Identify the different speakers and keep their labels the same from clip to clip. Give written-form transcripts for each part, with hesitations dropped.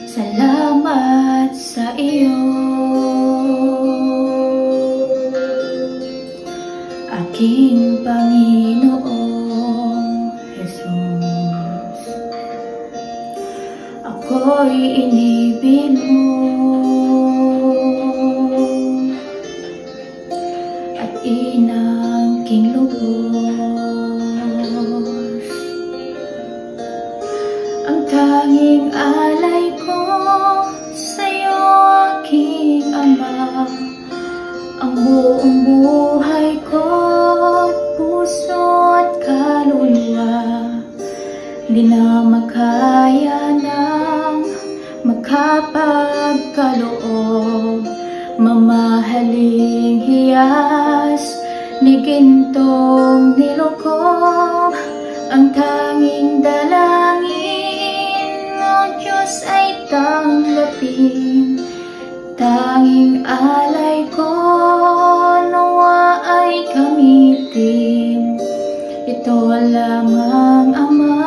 Speaker 1: Salamat sa iyo, aking Panginoong Jesus. Ako'y inibig mo at inangking lubos. Ang tanging alay ko sa'yo, aking Ama, ang buong buhay ko't puso at kaluluwa, di na makaya ng makapagkaloob. Mamahaling hiyas ni gintong nilukob, ang tanging dalangin, O Diyos, ay tanggapin. Tanging alay ko nawa ay gamitin. Ito lamang, Ama,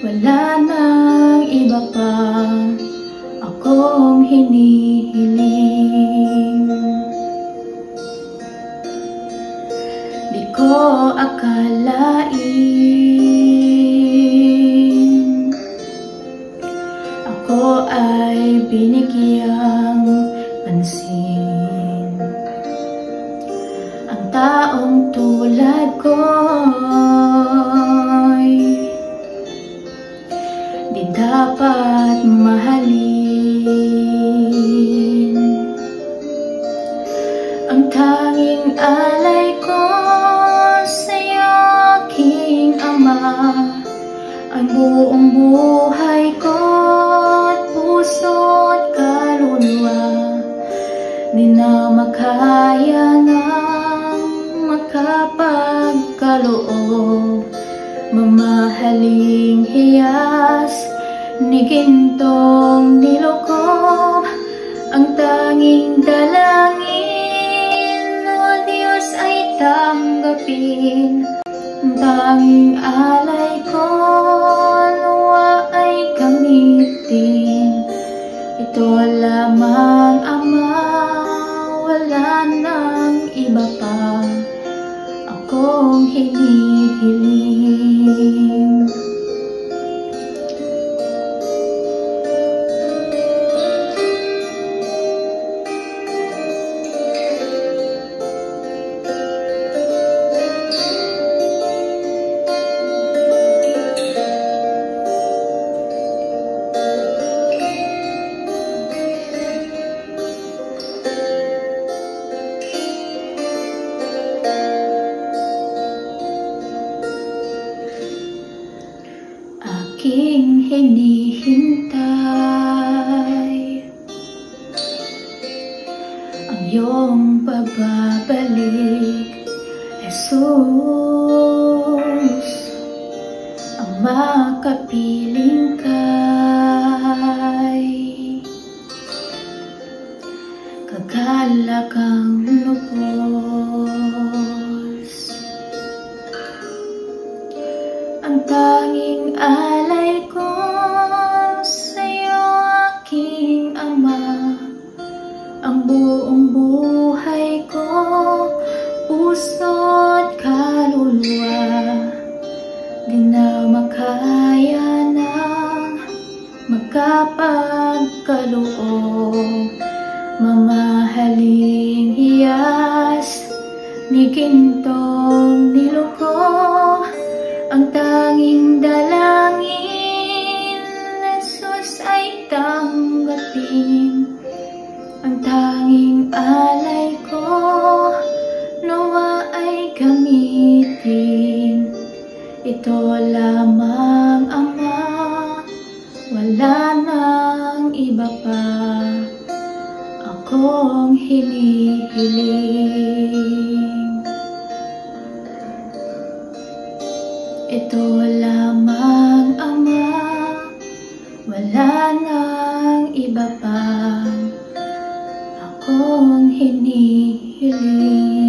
Speaker 1: wala nang iba pa akong hinihiling. Di ko akalain ako ay binigyang pansin. Ang taong tulad ko'y di dapat mahalin. Ang tanging alay ko sa'yo, aking Ama, ang buong buhay ko't puso't kaluluwa, di na makaya ng makapagkaloob. Mamahaling hiyas ni gintong nilukob, ang tanging dalangin, O Diyos, ay tanggapin. Ang tanging alay ko nawa ay gamitin. Ito lamang, Ama, wala nang iba pa akong hinihiling. Aking hinihintay ang iyong pagbabalik, Jesus, ang makapiling kay kagalakang lubos. Ang tanging alay ko sa'yo, aking Ama, ang buong buhay ko, puso't kaluluwa, di na makaya ng makapagkaloob. Mamahaling hiyas ni gintong nilukob, ang tanging dalangin, Jesus, ay tanggapin. Ang tanging alay ko nawa ay gamitin. Ito lamang, Ama, wala nang iba pa akong hinihiling. Ito lamang, Ama, wala nang iba pang akong hinihiling.